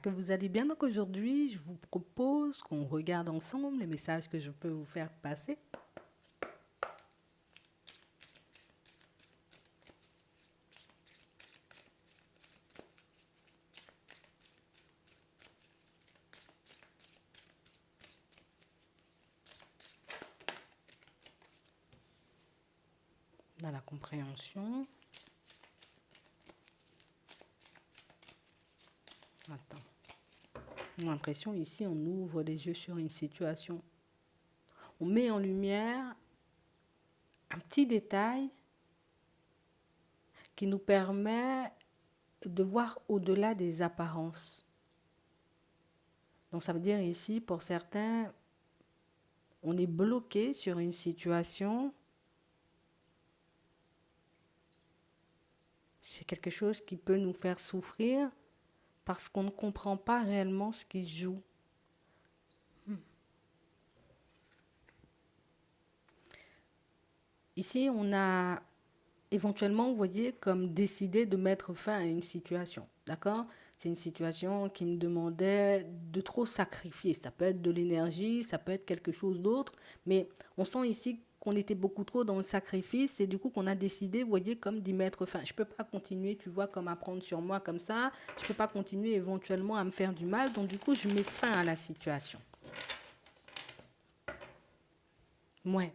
que vous allez bien. Donc aujourd'hui, je vous propose qu'on regarde ensemble les messages que je peux vous faire passer. Dans la compréhension. Attends. J'ai l'impression ici, on ouvre les yeux sur une situation. On met en lumière un petit détail qui nous permet de voir au-delà des apparences. Donc ça veut dire ici, pour certains, on est bloqué sur une situation. C'est quelque chose qui peut nous faire souffrir parce qu'on ne comprend pas réellement ce qui se joue. Ici, on a éventuellement, vous voyez, comme décidé de mettre fin à une situation. D'accord? C'est une situation qui me demandait de trop sacrifier. Ça peut être de l'énergie, ça peut être quelque chose d'autre. Mais on sent ici qu'on était beaucoup trop dans le sacrifice et du coup qu'on a décidé, vous voyez, comme d'y mettre fin. Je ne peux pas continuer, tu vois, comme à prendre sur moi comme ça. Je ne peux pas continuer éventuellement à me faire du mal. Donc du coup, je mets fin à la situation. Ouais.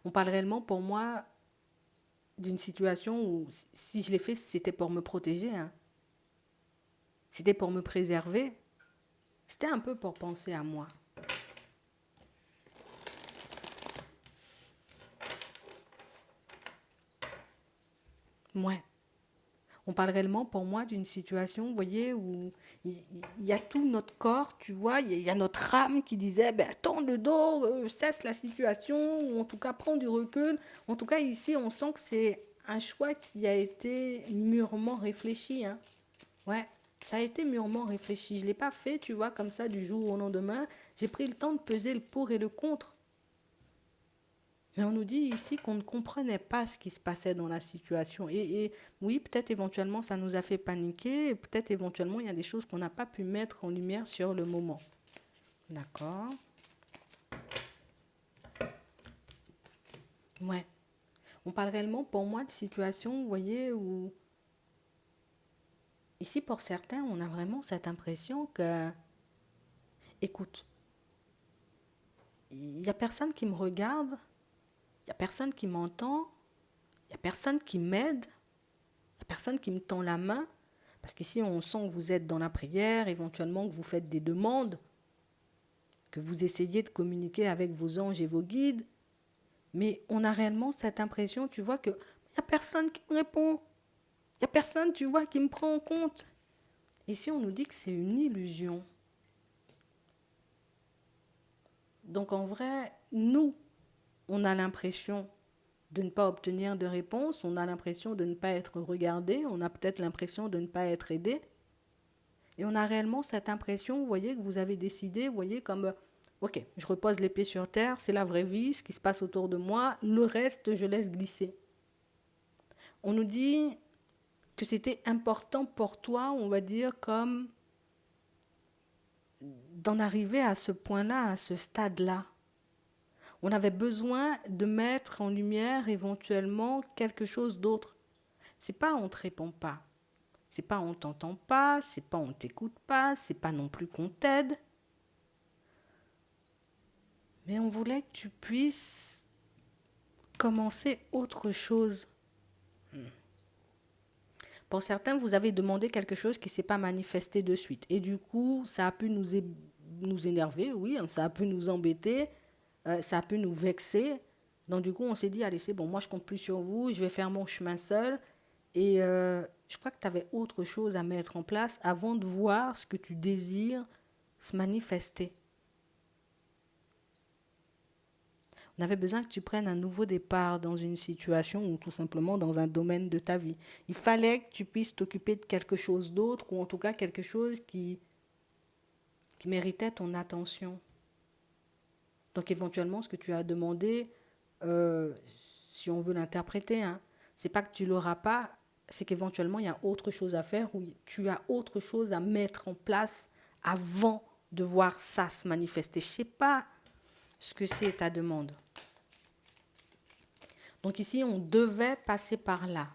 On parle réellement pour moi d'une situation où si je l'ai fait, c'était pour me protéger. Hein. C'était pour me préserver. C'était un peu pour penser à moi. Ouais. On parle réellement pour moi d'une situation, vous voyez, où il y a tout notre corps, tu vois, il y a notre âme qui disait, ben, tourne le dos, cesse la situation, ou en tout cas, prends du recul. En tout cas, ici, on sent que c'est un choix qui a été mûrement réfléchi. Hein. Ouais, ça a été mûrement réfléchi. Je ne l'ai pas fait, tu vois, comme ça, du jour au lendemain. J'ai pris le temps de peser le pour et le contre. Mais on nous dit ici qu'on ne comprenait pas ce qui se passait dans la situation. Et oui, peut-être éventuellement ça nous a fait paniquer, et peut-être éventuellement il y a des choses qu'on n'a pas pu mettre en lumière sur le moment. D'accord. Ouais. On parle réellement pour moi de situations, vous voyez, où ici pour certains, on a vraiment cette impression que, écoute, il n'y a personne qui me regarde, il n'y a personne qui m'entend, il n'y a personne qui m'aide, il n'y a personne qui me tend la main. Parce qu'ici, on sent que vous êtes dans la prière, éventuellement que vous faites des demandes, que vous essayez de communiquer avec vos anges et vos guides. Mais on a réellement cette impression, tu vois, qu'il n'y a personne qui me répond. Il n'y a personne, tu vois, qui me prend en compte. Ici, on nous dit que c'est une illusion. Donc en vrai, nous, on a l'impression de ne pas obtenir de réponse, on a l'impression de ne pas être regardé, on a peut-être l'impression de ne pas être aidé. Et on a réellement cette impression, vous voyez, que vous avez décidé, vous voyez, comme, ok, je repose les pieds sur terre, c'est la vraie vie, ce qui se passe autour de moi, le reste, je laisse glisser. On nous dit que c'était important pour toi, on va dire, comme d'en arriver à ce point-là, à ce stade-là. On avait besoin de mettre en lumière éventuellement quelque chose d'autre. C'est pas on te répond pas, c'est pas on t'entend pas, c'est pas on t'écoute pas, c'est pas non plus qu'on t'aide. Mais on voulait que tu puisses commencer autre chose. Pour certains, vous avez demandé quelque chose qui ne s'est pas manifesté de suite. Et du coup, ça a pu nous énerver, oui, ça a pu nous embêter, ça a pu nous vexer. Donc du coup, on s'est dit, allez, c'est bon, moi je compte plus sur vous, je vais faire mon chemin seul. Et je crois que tu avais autre chose à mettre en place avant de voir ce que tu désires se manifester. On avait besoin que tu prennes un nouveau départ dans une situation ou tout simplement dans un domaine de ta vie. Il fallait que tu puisses t'occuper de quelque chose d'autre ou en tout cas quelque chose qui méritait ton attention. Donc éventuellement, ce que tu as demandé, euh, si on veut l'interpréter, hein, c'est pas que tu l'auras pas, c'est qu'éventuellement il y a autre chose à faire ou tu as autre chose à mettre en place avant de voir ça se manifester. Je ne sais pas ce que c'est ta demande. Donc ici, on devait passer par là.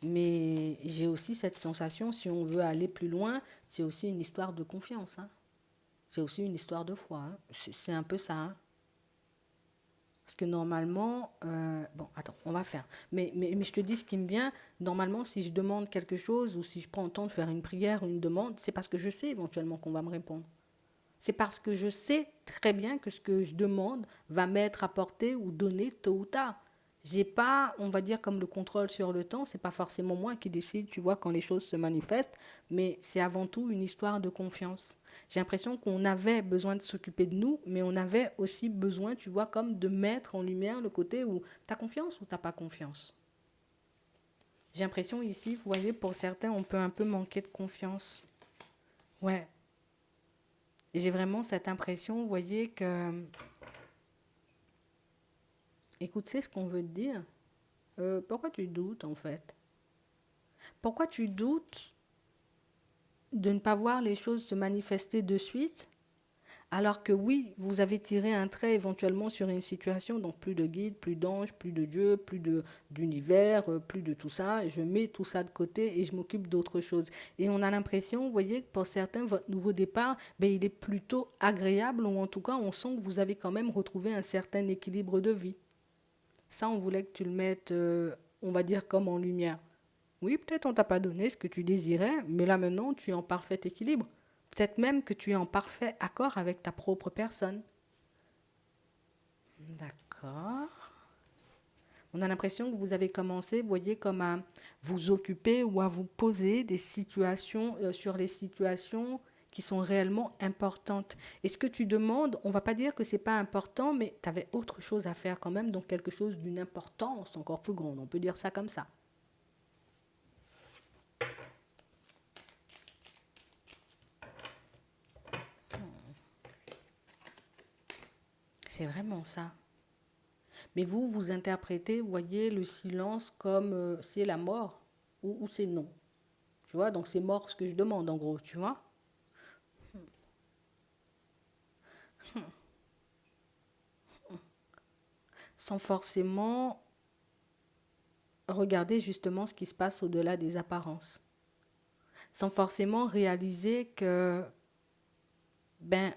Mais j'ai aussi cette sensation, si on veut aller plus loin, c'est aussi une histoire de confiance. Hein. C'est aussi une histoire de foi. Hein. C'est un peu ça. Hein. Parce que normalement, bon, attends, on va faire. Mais je te dis ce qui me vient. Normalement, si je demande quelque chose ou si je prends le temps de faire une prière ou une demande, c'est parce que je sais éventuellement qu'on va me répondre. C'est parce que je sais très bien que ce que je demande va m'être apporté ou donné tôt ou tard. J'ai pas, on va dire, comme le contrôle sur le temps, c'est pas forcément moi qui décide, tu vois, quand les choses se manifestent, mais c'est avant tout une histoire de confiance. J'ai l'impression qu'on avait besoin de s'occuper de nous, mais on avait aussi besoin, tu vois, comme de mettre en lumière le côté où t'as confiance ou t'as pas confiance. J'ai l'impression ici, vous voyez, pour certains, on peut un peu manquer de confiance. Ouais. Et j'ai vraiment cette impression, vous voyez, que écoute, c'est ce qu'on veut te dire. Pourquoi tu doutes en fait? Pourquoi tu doutes de ne pas voir les choses se manifester de suite, alors que oui, vous avez tiré un trait éventuellement sur une situation, donc plus de guide, plus d'ange, plus de Dieu, plus d'univers, plus de tout ça. Je mets tout ça de côté et je m'occupe d'autre chose. Et on a l'impression, vous voyez, que pour certains, votre nouveau départ, ben, il est plutôt agréable, ou en tout cas, on sent que vous avez quand même retrouvé un certain équilibre de vie. Ça, on voulait que tu le mettes, on va dire, comme en lumière. Oui, peut-être on t'a pas donné ce que tu désirais, mais là maintenant, tu es en parfait équilibre. Peut-être même que tu es en parfait accord avec ta propre personne. D'accord. On a l'impression que vous avez commencé, vous voyez, comme à vous occuper ou à vous poser des situations, sur les situations qui sont réellement importantes. Et ce que tu demandes, on ne va pas dire que ce n'est pas important, mais tu avais autre chose à faire quand même, donc quelque chose d'une importance encore plus grande. On peut dire ça comme ça. C'est vraiment ça. Mais vous, vous interprétez, vous voyez, le silence comme c'est la mort ou c'est non. Tu vois, donc c'est mort ce que je demande en gros, tu vois. Sans forcément regarder justement ce qui se passe au-delà des apparences. Sans forcément réaliser que, ben,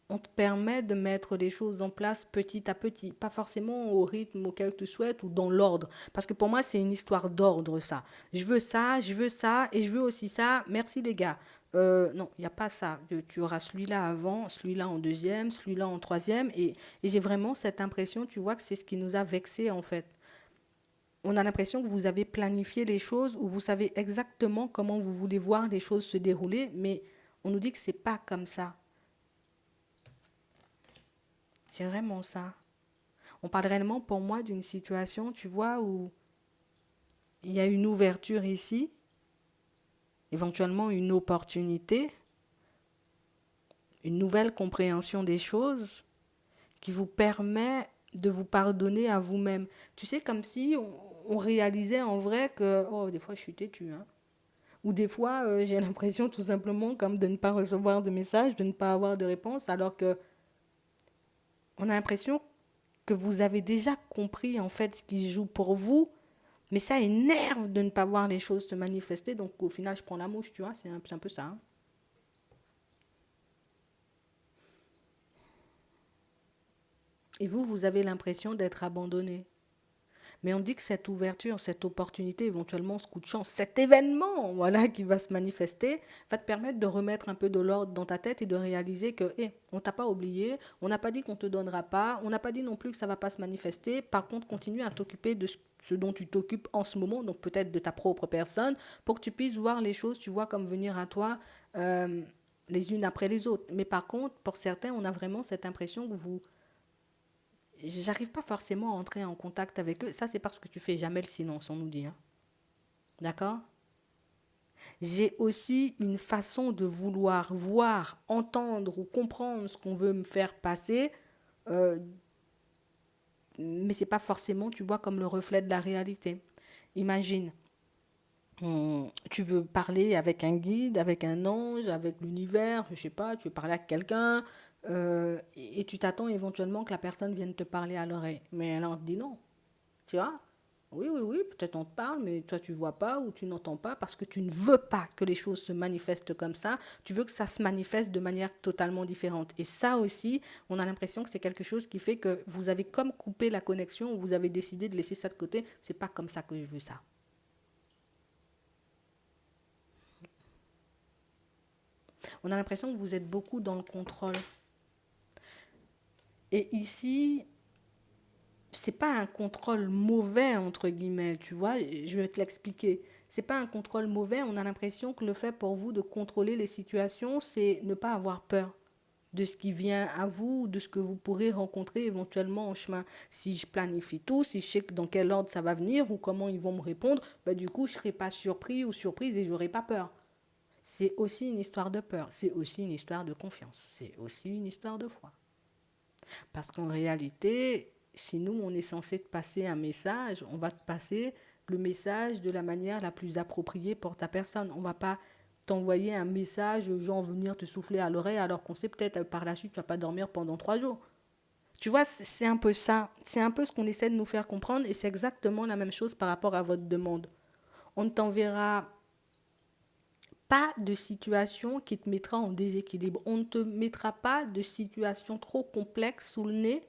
on te permet de mettre les choses en place petit à petit, pas forcément au rythme auquel tu souhaites ou dans l'ordre. Parce que pour moi, c'est une histoire d'ordre, ça. Je veux ça, et je veux aussi ça. Merci les gars. Non, il n'y a pas ça. Tu auras celui-là avant, celui-là en deuxième, celui-là en troisième. Et j'ai vraiment cette impression, tu vois, que c'est ce qui nous a vexés en fait. On a l'impression que vous avez planifié les choses ou vous savez exactement comment vous voulez voir les choses se dérouler, mais on nous dit que c'est pas comme ça. C'est vraiment ça. On parle réellement pour moi d'une situation, tu vois, où il y a une ouverture ici, éventuellement une opportunité, une nouvelle compréhension des choses qui vous permet de vous pardonner à vous-même. Tu sais, comme si on réalisait en vrai que, oh, des fois je suis têtu, hein. Ou des fois j'ai l'impression tout simplement comme de ne pas recevoir de messages, de ne pas avoir de réponse, alors que on a l'impression que vous avez déjà compris en fait ce qui joue pour vous. Mais ça énerve de ne pas voir les choses se manifester. Donc au final, je prends la mouche, tu vois. C'est un peu ça. Hein. Et vous, vous avez l'impression d'être abandonné. Mais on dit que cette ouverture, cette opportunité, éventuellement ce coup de chance, cet événement voilà, qui va se manifester, va te permettre de remettre un peu de l'ordre dans ta tête et de réaliser que on t'a pas oublié, on n'a pas dit qu'on te donnera pas, on n'a pas dit non plus que ça va pas se manifester. Par contre, continue à t'occuper de ce dont tu t'occupes en ce moment, donc peut-être de ta propre personne, pour que tu puisses voir les choses, tu vois, comme venir à toi les unes après les autres. Mais par contre, pour certains, on a vraiment cette impression que vous j'arrive pas forcément à entrer en contact avec eux. Ça, c'est parce que tu fais jamais le silence, on nous dit. Hein. D'accord. J'ai aussi une façon de vouloir voir, entendre ou comprendre ce qu'on veut me faire passer, euh, mais c'est pas forcément, tu vois, comme le reflet de la réalité. Imagine, Tu veux parler avec un guide, avec un ange, avec l'univers, je sais pas, tu veux parler à quelqu'un, et tu t'attends éventuellement que la personne vienne te parler à l'oreille. Mais elle en te dit non, tu vois? Oui, oui, oui, peut-être on te parle, mais toi tu vois pas ou tu n'entends pas parce que tu ne veux pas que les choses se manifestent comme ça. Tu veux que ça se manifeste de manière totalement différente. Et ça aussi, on a l'impression que c'est quelque chose qui fait que vous avez comme coupé la connexion ou vous avez décidé de laisser ça de côté. C'est pas comme ça que je veux ça. On a l'impression que vous êtes beaucoup dans le contrôle. Et ici, c'est pas un contrôle mauvais entre guillemets, tu vois, je vais te l'expliquer. C'est pas un contrôle mauvais, on a l'impression que le fait pour vous de contrôler les situations, c'est ne pas avoir peur de ce qui vient à vous, de ce que vous pourrez rencontrer éventuellement en chemin. Si je planifie tout, si je sais dans quel ordre ça va venir ou comment ils vont me répondre, bah du coup, je serai pas surpris ou surprise et j'aurai pas peur. C'est aussi une histoire de peur, c'est aussi une histoire de confiance, c'est aussi une histoire de foi. Parce qu'en réalité, si nous, on est censé te passer un message, on va te passer le message de la manière la plus appropriée pour ta personne. On ne va pas t'envoyer un message, genre venir te souffler à l'oreille, alors qu'on sait peut-être par la suite, tu vas pas dormir pendant 3 jours. Tu vois, c'est un peu ça. C'est un peu ce qu'on essaie de nous faire comprendre et c'est exactement la même chose par rapport à votre demande. On ne t'enverra pas de situation qui te mettra en déséquilibre. On ne te mettra pas de situation trop complexe sous le nez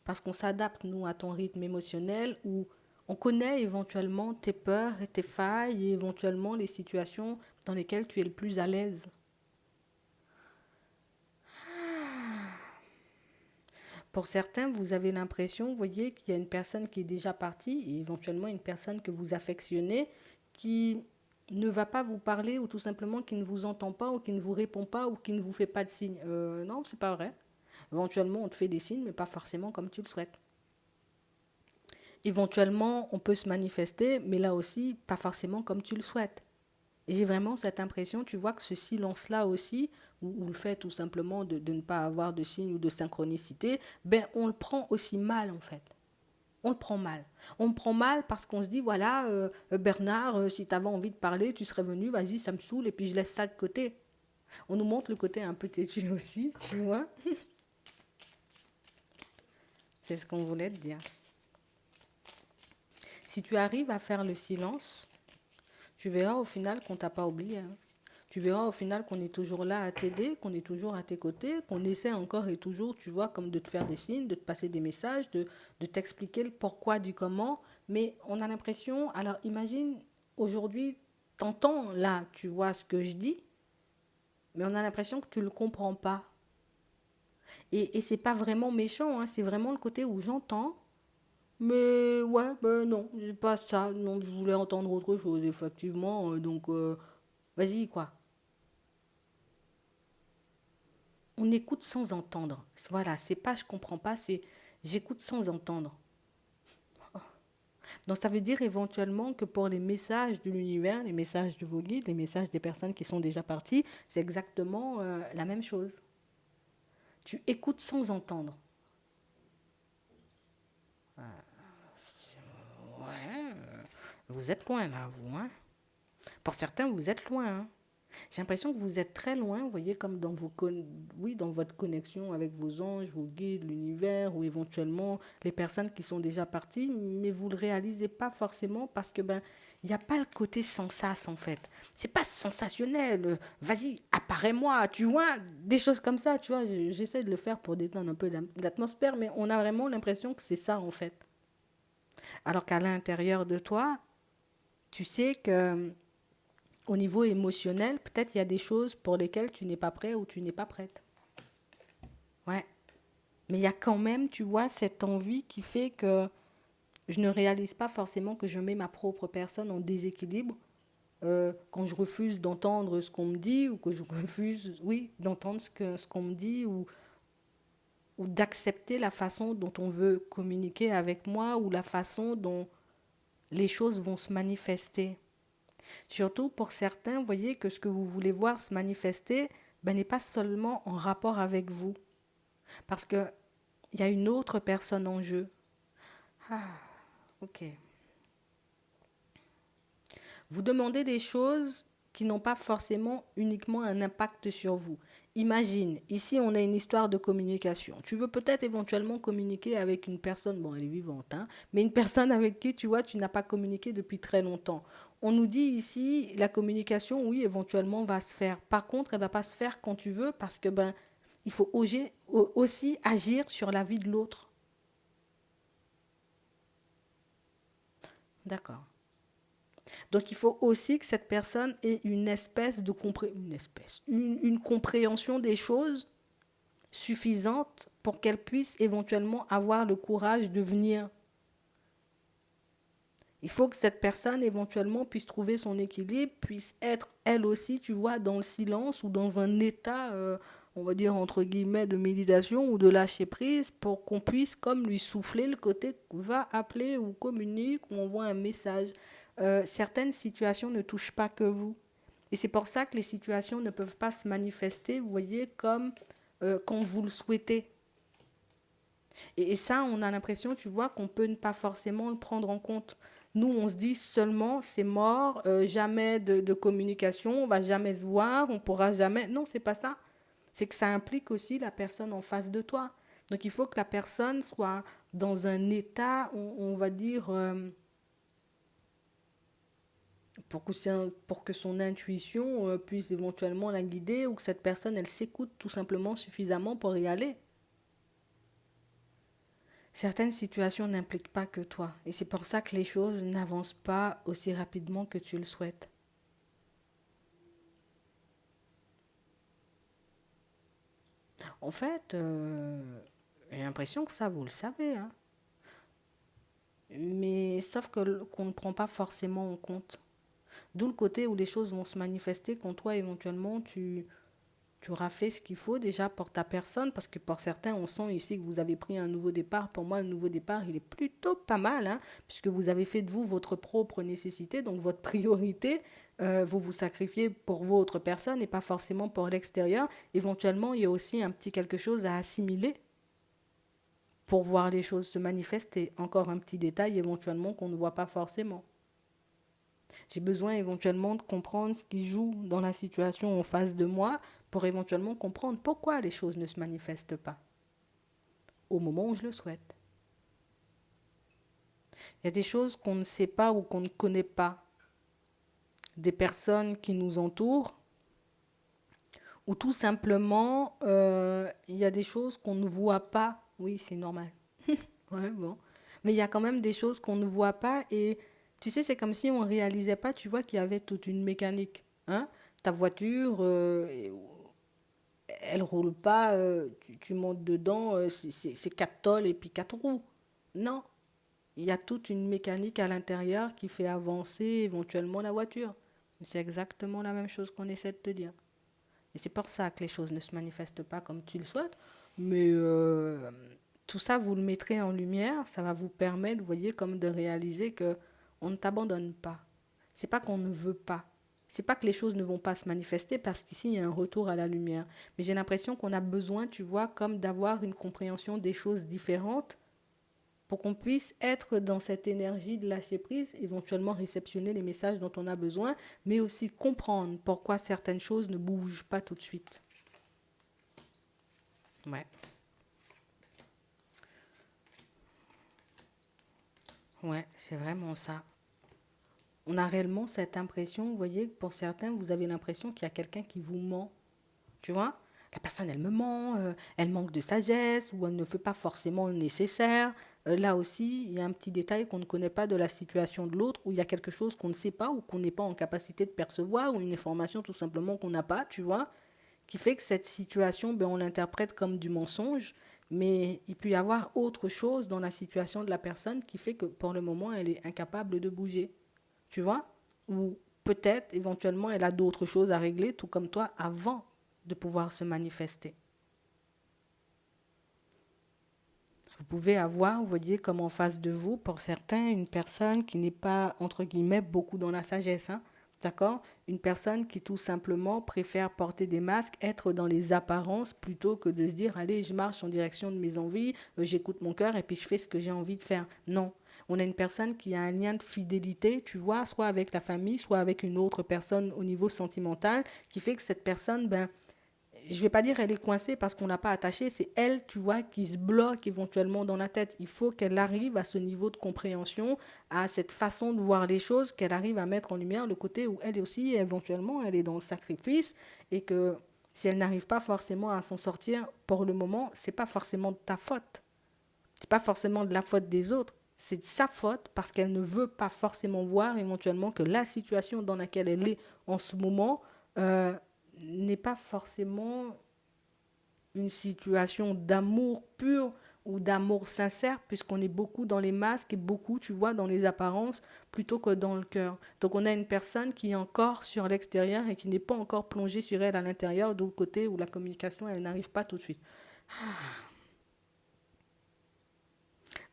parce qu'on s'adapte, nous, à ton rythme émotionnel où on connaît éventuellement tes peurs et tes failles et éventuellement les situations dans lesquelles tu es le plus à l'aise. Pour certains, vous avez l'impression, vous voyez, qu'il y a une personne qui est déjà partie et éventuellement une personne que vous affectionnez qui ne va pas vous parler ou tout simplement qui ne vous entend pas ou qui ne vous répond pas ou qui ne vous fait pas de signe. Non, c'est pas vrai. Éventuellement, on te fait des signes, mais pas forcément comme tu le souhaites. Éventuellement, on peut se manifester, mais là aussi, pas forcément comme tu le souhaites. Et j'ai vraiment cette impression, tu vois, que ce silence-là aussi, ou le fait tout simplement de ne pas avoir de signe ou de synchronicité, ben on le prend aussi mal en fait. On le prend mal. On le prend mal parce qu'on se dit, voilà, Bernard, si tu avais envie de parler, tu serais venu, vas-y, ça me saoule, et puis je laisse ça de côté. On nous montre le côté un peu têtu aussi, tu vois. C'est ce qu'on voulait te dire. Si tu arrives à faire le silence, tu verras au final qu'on t'a pas oublié, hein. Tu verras au final qu'on est toujours là à t'aider, qu'on est toujours à tes côtés, qu'on essaie encore et toujours, tu vois, comme de te faire des signes, de te passer des messages, de t'expliquer le pourquoi du comment. Mais on a l'impression, alors imagine, aujourd'hui, t'entends là, tu vois ce que je dis, mais on a l'impression que tu ne le comprends pas. Et c'est pas vraiment méchant, hein, c'est vraiment le côté où j'entends, mais ouais, ben non, c'est pas ça, non, je voulais entendre autre chose, effectivement, donc vas-y, quoi. On écoute sans entendre. Voilà, c'est pas je comprends pas, c'est j'écoute sans entendre. Donc ça veut dire éventuellement que pour les messages de l'univers, les messages de vos guides, les messages des personnes qui sont déjà parties, c'est exactement la même chose. Tu écoutes sans entendre. Ouais, vous êtes loin là, vous. Hein. Pour certains, vous êtes loin. Hein. J'ai l'impression que vous êtes très loin, vous voyez, comme dans oui, dans votre connexion avec vos anges, vos guides, l'univers, ou éventuellement les personnes qui sont déjà parties, mais vous ne le réalisez pas forcément parce que ben il n'y a pas le côté sensas en fait. C'est pas sensationnel. Vas-y, apparais-moi, tu vois, des choses comme ça, tu vois. J'essaie de le faire pour détendre un peu l'atmosphère, mais on a vraiment l'impression que c'est ça en fait. Alors qu'à l'intérieur de toi, tu sais que au niveau émotionnel, peut-être il y a des choses pour lesquelles tu n'es pas prêt ou tu n'es pas prête. Ouais. Mais il y a quand même, tu vois, cette envie qui fait que je ne réalise pas forcément que je mets ma propre personne en déséquilibre quand je refuse d'entendre ce qu'on me dit ou que je refuse, oui, d'entendre ce qu'on me dit ou d'accepter la façon dont on veut communiquer avec moi ou la façon dont les choses vont se manifester. Surtout pour certains, vous voyez que ce que vous voulez voir se manifester ben, n'est pas seulement en rapport avec vous. Parce qu'il y a une autre personne en jeu. Ah, ok. Vous demandez des choses qui n'ont pas forcément uniquement un impact sur vous. Imagine, ici on a une histoire de communication. Tu veux peut-être éventuellement communiquer avec une personne, bon elle est vivante, hein, mais une personne avec qui tu vois tu n'as pas communiqué depuis très longtemps. On nous dit ici la communication, oui, éventuellement va se faire. Par contre, elle va pas se faire quand tu veux parce que ben il faut aussi agir sur la vie de l'autre. D'accord. Donc il faut aussi que cette personne ait une espèce de une compréhension des choses suffisante pour qu'elle puisse éventuellement avoir le courage de venir. Il faut que cette personne éventuellement puisse trouver son équilibre, puisse être elle aussi, tu vois, dans le silence ou dans un état, on va dire entre guillemets, de méditation ou de lâcher prise pour qu'on puisse comme lui souffler le côté va appeler ou communique ou envoie un message. Certaines situations ne touchent pas que vous. Et c'est pour ça que les situations ne peuvent pas se manifester, vous voyez, comme quand vous le souhaitez. Et ça, on a l'impression, tu vois, qu'on peut ne pas forcément le prendre en compte. Nous, on se dit seulement, c'est mort, jamais de communication, on va jamais se voir, on pourra jamais. Non, c'est pas ça. C'est que ça implique aussi la personne en face de toi. Donc, il faut que la personne soit dans un état, on va dire, pour que son intuition puisse éventuellement la guider ou que cette personne, elle s'écoute tout simplement suffisamment pour y aller. Certaines situations n'impliquent pas que toi. Et c'est pour ça que les choses n'avancent pas aussi rapidement que tu le souhaites. En fait, j'ai l'impression que ça, vous le savez. Hein. Mais sauf que qu'on ne prend pas forcément en compte. D'où le côté où les choses vont se manifester quand toi, éventuellement, tu auras fait ce qu'il faut déjà pour ta personne, parce que pour certains, on sent ici que vous avez pris un nouveau départ. Pour moi, le nouveau départ, il est plutôt pas mal, hein, puisque vous avez fait de vous votre propre nécessité, donc votre priorité. Vous vous sacrifiez pour votre personne et pas forcément pour l'extérieur. Éventuellement, il y a aussi un petit quelque chose à assimiler pour voir les choses se manifester. Encore un petit détail éventuellement qu'on ne voit pas forcément. J'ai besoin éventuellement de comprendre ce qui joue dans la situation en face de moi pour éventuellement comprendre pourquoi les choses ne se manifestent pas au moment où je le souhaite. Il y a des choses qu'on ne sait pas ou qu'on ne connaît pas, des personnes qui nous entourent, ou tout simplement, il y a des choses qu'on ne voit pas. Oui, c'est normal. Ouais, bon. Mais il y a quand même des choses qu'on ne voit pas et tu sais, c'est comme si on ne réalisait pas, tu vois, qu'il y avait toute une mécanique. Hein? Ta voiture, elle roule pas, tu montes dedans, c'est quatre tôles et puis quatre roues. Non, il y a toute une mécanique à l'intérieur qui fait avancer éventuellement la voiture. C'est exactement la même chose qu'on essaie de te dire. Et c'est pour ça que les choses ne se manifestent pas comme tu le souhaites. Mais tout ça, vous le mettrez en lumière, ça va vous permettre, vous voyez, comme de réaliser que on ne t'abandonne pas. C'est pas qu'on ne veut pas. C'est pas que les choses ne vont pas se manifester parce qu'ici il y a un retour à la lumière. Mais j'ai l'impression qu'on a besoin, tu vois, comme d'avoir une compréhension des choses différentes pour qu'on puisse être dans cette énergie de lâcher prise, éventuellement réceptionner les messages dont on a besoin, mais aussi comprendre pourquoi certaines choses ne bougent pas tout de suite. Ouais, ouais, c'est vraiment ça. On a réellement cette impression, vous voyez, que pour certains, vous avez l'impression qu'il y a quelqu'un qui vous ment. Tu vois? La personne, elle me ment, elle manque de sagesse ou elle ne fait pas forcément le nécessaire. Là aussi, il y a un petit détail qu'on ne connaît pas de la situation de l'autre, où il y a quelque chose qu'on ne sait pas ou qu'on n'est pas en capacité de percevoir, ou une information tout simplement qu'on n'a pas, tu vois, qui fait que cette situation, ben, on l'interprète comme du mensonge, mais il peut y avoir autre chose dans la situation de la personne qui fait que pour le moment, elle est incapable de bouger, tu vois, ou peut-être éventuellement elle a d'autres choses à régler, tout comme toi, avant de pouvoir se manifester. Vous pouvez avoir, vous voyez, comme en face de vous, pour certains, une personne qui n'est pas, entre guillemets, beaucoup dans la sagesse. Hein, d'accord? Une personne qui tout simplement préfère porter des masques, être dans les apparences, plutôt que de se dire, allez, je marche en direction de mes envies, j'écoute mon cœur et puis je fais ce que j'ai envie de faire. Non. on a une personne qui a un lien de fidélité, tu vois, soit avec la famille, soit avec une autre personne au niveau sentimental, qui fait que cette personne, ben, je vais pas dire elle est coincée parce qu'on n'a pas attaché, c'est elle, tu vois, qui se bloque éventuellement dans la tête. Il faut qu'elle arrive à ce niveau de compréhension, à cette façon de voir les choses, qu'elle arrive à mettre en lumière le côté où elle aussi, éventuellement, elle est dans le sacrifice et que si elle n'arrive pas forcément à s'en sortir pour le moment, c'est pas forcément de ta faute. C'est pas forcément de la faute des autres. C'est de sa faute parce qu'elle ne veut pas forcément voir éventuellement que la situation dans laquelle elle est en ce moment euh, n'est pas forcément une situation d'amour pur ou d'amour sincère, puisqu'on est beaucoup dans les masques et beaucoup, tu vois, dans les apparences, plutôt que dans le cœur. Donc on a une personne qui est encore sur l'extérieur et qui n'est pas encore plongée sur elle à l'intérieur, de l'autre côté où la communication, elle n'arrive pas tout de suite.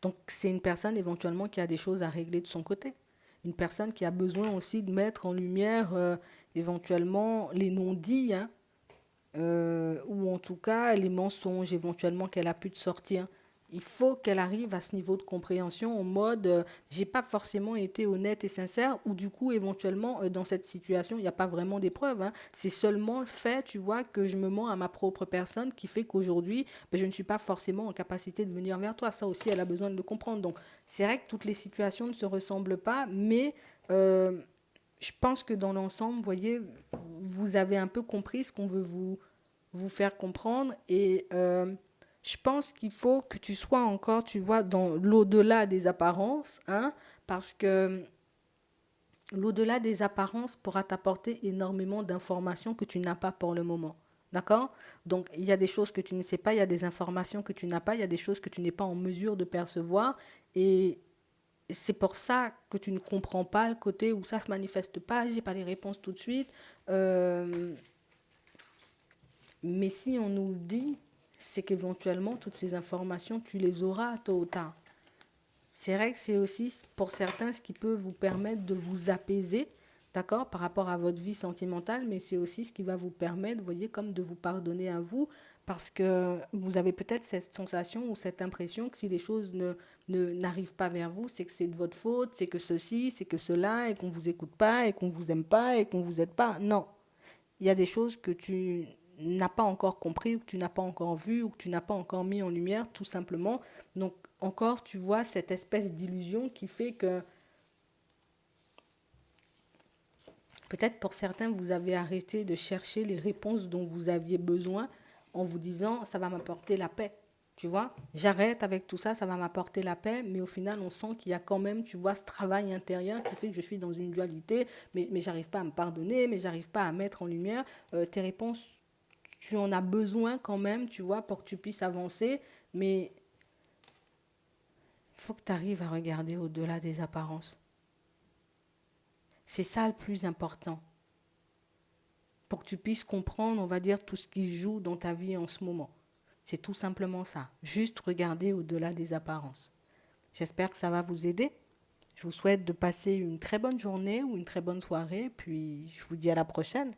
Donc c'est une personne éventuellement qui a des choses à régler de son côté. Une personne qui a besoin aussi de mettre en lumière éventuellement les non-dits, hein, ou en tout cas les mensonges éventuellement qu'elle a pu te sortir. Il faut qu'elle arrive à ce niveau de compréhension en mode j'ai pas forcément été honnête et sincère ou du coup éventuellement dans cette situation il n'y a pas vraiment d'épreuve, hein. C'est seulement le fait tu vois que je me mens à ma propre personne qui fait qu'aujourd'hui ben, je ne suis pas forcément en capacité de venir vers toi. Ça aussi elle a besoin de le comprendre. Donc c'est vrai que toutes les situations ne se ressemblent pas mais euh, je pense que dans l'ensemble, vous voyez, vous avez un peu compris ce qu'on veut vous faire comprendre. Et je pense qu'il faut que tu sois encore, tu vois, dans l'au-delà des apparences, hein, parce que l'au-delà des apparences pourra t'apporter énormément d'informations que tu n'as pas pour le moment. D'accord? Donc, il y a des choses que tu ne sais pas, il y a des informations que tu n'as pas, il y a des choses que tu n'es pas en mesure de percevoir. Et c'est pour ça que tu ne comprends pas le côté où ça se manifeste pas, j'ai pas les réponses tout de suite. Euh, mais si on nous le dit, c'est qu'éventuellement toutes ces informations, tu les auras tôt ou tard. C'est vrai que c'est aussi pour certains ce qui peut vous permettre de vous apaiser, d'accord, par rapport à votre vie sentimentale, mais c'est aussi ce qui va vous permettre, vous voyez, comme de vous pardonner à vous, parce que vous avez peut-être cette sensation ou cette impression que si les choses n'arrivent pas vers vous, c'est que c'est de votre faute, c'est que ceci, c'est que cela, et qu'on ne vous écoute pas, et qu'on vous aime pas, et qu'on vous aide pas. Non, il y a des choses que tu n'as pas encore compris, ou que tu n'as pas encore vu, ou que tu n'as pas encore mis en lumière, tout simplement. Donc, encore, tu vois cette espèce d'illusion qui fait que peut-être pour certains, vous avez arrêté de chercher les réponses dont vous aviez besoin en vous disant, ça va m'apporter la paix. Tu vois, j'arrête avec tout ça, ça va m'apporter la paix, mais au final, on sent qu'il y a quand même, tu vois, ce travail intérieur qui fait que je suis dans une dualité, mais j'arrive pas à me pardonner, mais j'arrive pas à mettre en lumière tes réponses. Tu en as besoin quand même, tu vois, pour que tu puisses avancer, mais il faut que tu arrives à regarder au-delà des apparences. C'est ça le plus important, pour que tu puisses comprendre, on va dire, tout ce qui joue dans ta vie en ce moment. C'est tout simplement ça, juste regarder au-delà des apparences. J'espère que ça va vous aider. Je vous souhaite de passer une très bonne journée ou une très bonne soirée, puis je vous dis à la prochaine.